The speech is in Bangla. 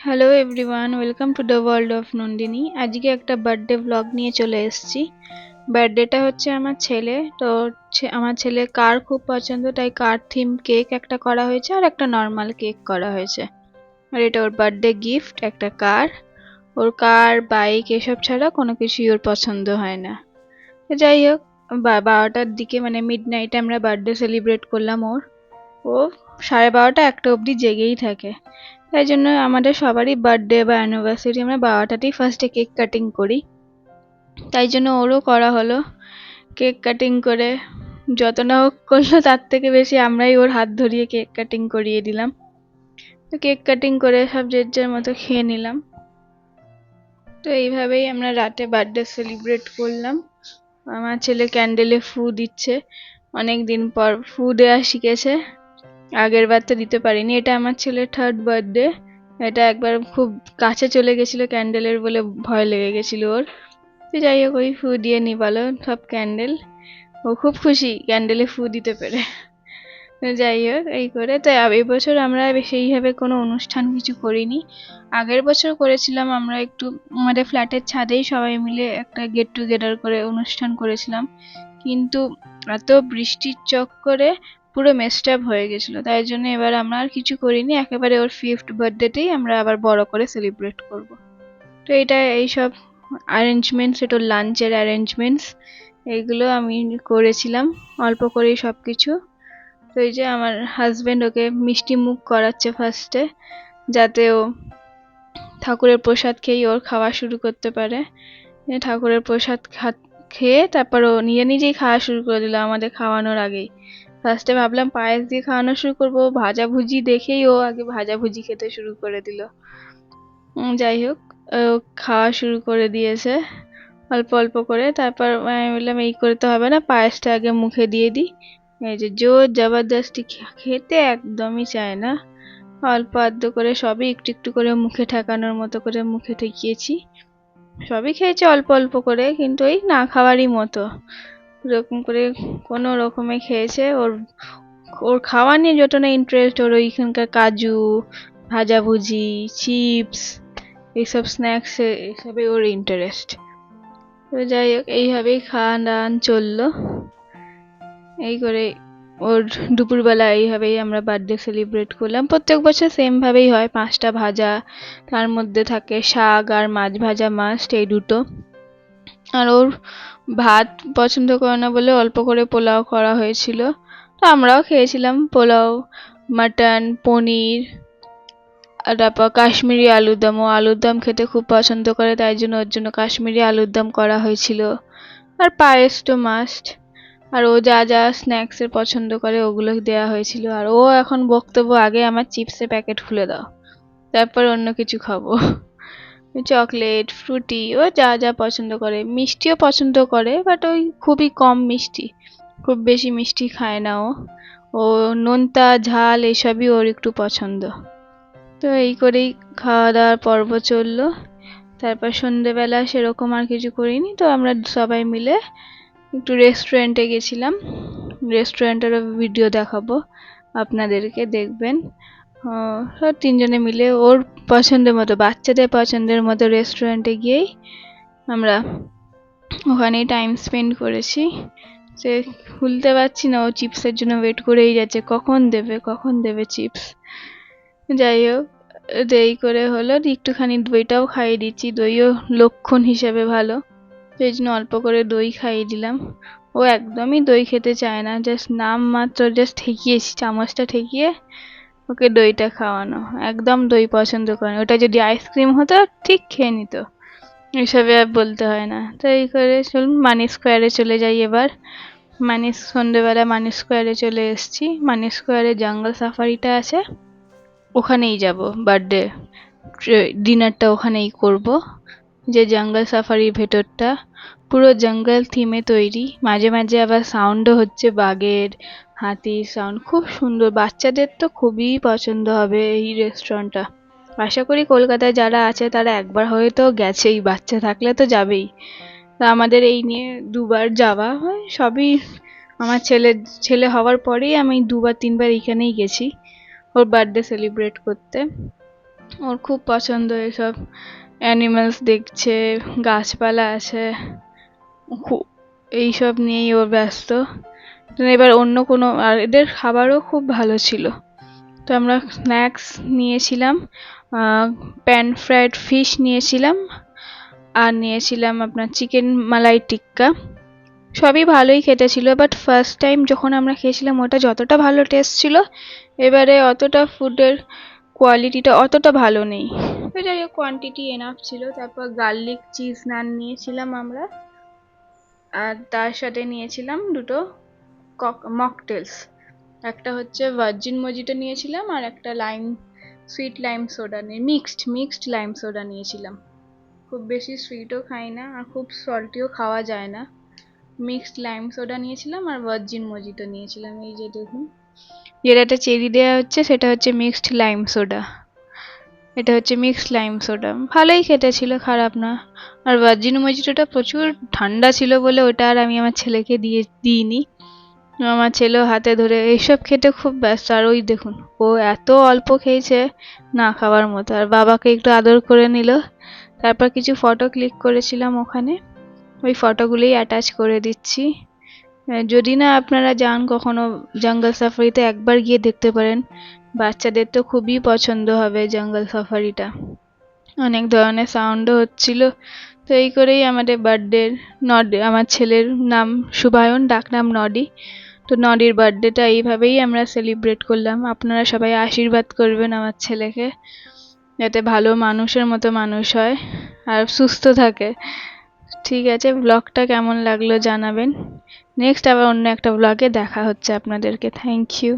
Hello everyone, welcome to the world of Nandini. আজকে একটা বার্থডে ব্লগ নিয়ে চলে এসেছি। বার্থডেটা হচ্ছে আমার ছেলে তো। আমার ছেলে কার খুব পছন্দ, তাই কার থিম কেক একটা করা হয়েছে আর একটা নর্মাল কেক করা হয়েছে। আর এটা ওর বার্থডে গিফট, একটা কার। ওর কার, বাইক এসব ছাড়া কোনো কিছুই ওর পছন্দ হয় না। তো যাই হোক, 12টার দিকে মানে মিড নাইটে আমরা বার্থডে সেলিব্রেট করলাম ওর। ও 12:30 একটা অবধি জেগেই থাকে। তাই জন্য আমাদের সবারই বার্থডে বা অ্যানিভার্সারি আমরা 12টাতেই ফার্স্টে কেক কাটিং করি। তাই জন্য ওরও করা হলো। কেক কাটিং করে যত না হোক করলো, তার থেকে বেশি আমরাই ওর হাত ধরিয়ে কেক কাটিং করিয়ে দিলাম। তো কেক কাটিং করে সব যে যার মতো খেয়ে নিলাম। তো এইভাবেই আমরা রাতে বার্থডে সেলিব্রেট করলাম। আমার ছেলে ক্যান্ডেলে ফু দিচ্ছে, অনেক দিন পর ফু দেওয়া শিখেছে। আগের বার তো দিতে পারিনি। এটা আমার ছেলের থার্ড বার্থডে। এটা একবার খুব কাছে চলে গেছিল ক্যান্ডেলের বলে ভয় লেগে গেছিল ওর। তো যাই হোক, ওই ফু দিয়ে নিবালো সব ক্যান্ডেল। ও খুব খুশি ক্যান্ডেলে ফু দিতে পেরে। তো যাই হোক, এই করে তো এবছর আমরা সেইভাবে কোনো অনুষ্ঠান কিছু করিনি। আগের বছর করেছিলাম আমরা একটু, আমাদের ফ্ল্যাটের ছাদেই সবাই মিলে একটা গেট টুগেদার করে অনুষ্ঠান করেছিলাম। কিন্তু এত বৃষ্টির চক্করে পুরো মেসড আপ হয়ে গেছিল, তাই জন্য এবার আমরা আর কিছু করিনি। একেবারে ওর 5th বার্থডেতেই আমরা আবার বড় করে সেলিব্রেট করব। তো এটা এইসব অ্যারেঞ্জমেন্টস, এটা লাঞ্চের অ্যারেঞ্জমেন্টস, এইগুলো আমি করেছিলাম অল্প করেই সব কিছু। তো এই যে আমার হাজবেন্ড ওকে মিষ্টি মুখ করাচ্ছে ফার্স্টে, যাতে ও ঠাকুরের প্রসাদ খেয়েই ওর খাওয়া শুরু করতে পারে। ঠাকুরের প্রসাদ খেয়ে তারপর ও নিজে নিজেই খাওয়া শুরু করে দিল আমাদের খাওয়ানোর আগেই। ফার্স্টে ভাবলাম পায়েস দিয়ে খাওয়ানো শুরু করবো, ভাজাভুজি দেখেই ও আগে ভাজাভুজি খেতে শুরু করে দিল। যাই হোক, ও খাওয়া শুরু করে দিয়েছে অল্প অল্প করে। তারপর আমি বললাম এই করতে হবে না, পায়েসটা আগে মুখে দিয়ে দিই। এই যে জোর জবরদস্তি খেতে একদমই চায় না। অল্প আধটু করে সবই একটু একটু করে মুখে ঠেকানোর মতো করে মুখে ঠেকিয়েছি। সবই খেয়েছে অল্প অল্প করে, কিন্তু ওই না খাওয়ারই মতো এরকম করে কোনো রকমে খেয়েছে। ওর ওর খাওয়া নিয়ে যত না ইন্টারেস্ট, ওর ওইখানকার কাজু, ভাজাভুজি, চিপস, এইসব স্ন্যাক্স, এইসবে ওর ইন্টারেস্ট। তো যাই হোক, এইভাবেই খাওয়া দাওয়ান চললো। এই করে ওর দুপুরবেলা এইভাবেই আমরা বার্থডে সেলিব্রেট করলাম। প্রত্যেক বছর সেম ভাবেই হয়, 5টা ভাজা, তার মধ্যে থাকে শাক আর মাছ ভাজা, মাস্ট এই দুটো। আর ওর ভাত পছন্দ করে না বলে অল্প করে পোলাও করা হয়েছিল। তো আমরাও খেয়েছিলাম পোলাও, মাটন, পনির, আর তারপর কাশ্মীরি আলুর দম। ও আলুর দম খেতে খুব পছন্দ করে, তাই জন্য ওর জন্য কাশ্মীরি আলুর দম করা হয়েছিল। আর পায়েস তো মাস্ট। আর ও যা যা স্ন্যাক্স এর পছন্দ করে ওগুলো দেওয়া হয়েছিল। আর ও এখন বক্তব্য, আগে আমার চিপসের প্যাকেট খুলে দাও, তারপর অন্য কিছু খাবো। চকলেট, ফ্রুটি, ও যা যা পছন্দ করে। মিষ্টিও পছন্দ করে, বাট ওই খুবই কম মিষ্টি, খুব বেশি মিষ্টি খায় না ও। ও নোনতা ঝাল এসবই ওর একটু পছন্দ। তো এই করেই খাওয়া দাওয়ার পর্ব চললো। তারপর সন্ধেবেলা সেরকম আর কিছু করিনি। তো আমরা সবাই মিলে একটু রেস্টুরেন্টে গেছিলাম। রেস্টুরেন্টেরও ভিডিও দেখাবো আপনাদেরকে, দেখবেন। সব তিনজনে মিলে ওর পছন্দের মতো, বাচ্চাদের পছন্দের মতো রেস্টুরেন্টে গিয়েই আমরা ওখানেই টাইম স্পেন্ড করেছি। সে ভুলতে পারছি না, ও চিপসের জন্য ওয়েট করেই যাচ্ছে, কখন দেবে চিপস। যাই হোক, দেরি করে হলো, একটুখানি দইটাও খাইয়ে দিচ্ছি, দইও লক্ষণ হিসেবে ভালো, সেই জন্য অল্প করে দই খাইয়ে দিলাম। ও একদমই দই খেতে চায় না, জাস্ট নাম মাত্র, জাস্ট ঠেকিয়েছি, চামচটা ঠেকিয়ে ওকে দইটা খাওয়ানো। একদম দই পছন্দ করে না। ওটা যদি আইসক্রিম হতো ঠিক খেয়ে নিত, এসবে আর বলতে হয় না। তো এই করে চলুন মানি স্কোয়ারে চলে যাই এবার। সন্ধ্যেবেলা মানি স্কোয়ারে চলে এসেছি। মানি স্কোয়ারে জঙ্গল সাফারিটা আছে, ওখানেই যাব বার্থডে ডিনারটা ওখানেই করব। যে জঙ্গল সাফারির ভেতরটা পুরো জঙ্গল থিমে তৈরি, মাঝে মাঝে আবার সাউন্ডও হচ্ছে, বাঘের, হাতির সাউন্ড, খুব সুন্দর। বাচ্চাদের তো খুবই পছন্দ হবে এই রেস্টুরেন্টটা। আশা করি কলকাতায় যারা আছে তারা একবার হয়তো গেছেই, বাচ্চা থাকলে তো যাবেই। তা আমাদের এই নিয়ে দুবার যাওয়া হয় সবই। আমার ছেলে হওয়ার পরেই আমি দুবার তিনবার এইখানেই গেছি ওর বার্থডে সেলিব্রেট করতে। ওর খুব পছন্দ এসব অ্যানিমালস দেখছে, গাছপালা আছে, খুব এইসব নিয়েই ওর ব্যস্ত। তো এবার অন্য কোনো, আর এদের খাবারও খুব ভালো ছিল। তো আমরা স্ন্যাক্স নিয়েছিলাম, প্যান ফ্রাইড ফিশ নিয়েছিলাম, আর নিয়েছিলাম আপনার চিকেন মালাই টিক্কা। সবই ভালোই খেতে ছিল, বাট ফার্স্ট টাইম যখন আমরা খেয়েছিলাম ওটা যতটা ভালো টেস্ট ছিল, এবারে অতটা ফুডের কোয়ালিটিটা অতটা ভালো নেই। তো যাই হোক, কোয়ান্টিটি এনাফ ছিল। তারপর গার্লিক চিজ নান নিয়েছিলাম আমরা, আর তার সাথে নিয়েছিলাম দুটো মকটেলস। একটা হচ্ছে ভার্জিন মজিটো নিয়েছিলাম, আর একটা লাইম, সুইট লাইম সোডা নিয়ে মিক্সড লাইম সোডা নিয়েছিলাম। খুব বেশি সুইটও খাই না, আর খুব সল্টিও খাওয়া যায় না। মিক্সড লাইম সোডা নিয়েছিলাম, আর ভার্জিন মজিটো নিয়েছিলাম। এই যে দেখুন, যেটাতে চেরি দেওয়া হচ্ছে সেটা হচ্ছে মিক্সড লাইম সোডা, এটা হচ্ছে মিক্সড লাইম সোডা। ভালোই খেতে ছিল, খারাপ না। আর ভার্জিন মজিটোটা প্রচুর ঠান্ডা ছিল বলে ওটা আর আমি আমার ছেলেকে দিইনি। আমার ছেলেও হাতে ধরে এইসব খেতে খুব ব্যস্ত। আর ওই দেখুন, ও এত অল্প খেয়েছে, না খাওয়ার মতো। আর বাবাকে একটু আদর করে নিল। তারপর কিছু ফটো ক্লিক করেছিলাম ওখানে, ওই ফটোগুলোই অ্যাটাচ করে দিচ্ছি। যদি না আপনারা যান কখনো জঙ্গল সাফারিতে, একবার গিয়ে দেখতে পারেন। বাচ্চাদের তো খুবই পছন্দ হবে জঙ্গল সাফারিটা। অনেক ধরনের সাউন্ডও হচ্ছিল। তো এই করেই আমাদের বার্থডে, আমার ছেলের নাম শুভায়ন, ডাকনাম নডি। তো নডির বার্থডেটা এইভাবেই আমরা সেলিব্রেট করলাম। আপনারা সবাই আশীর্বাদ করবেন আমার ছেলেকে, যাতে ভালো মানুষের মতো মানুষ হয় আর সুস্থ থাকে। ঠিক আছে, ব্লগটা কেমন লাগলো জানাবেন। নেক্সট আবার অন্য একটা ব্লগে দেখা হচ্ছে আপনাদেরকে। Thank you.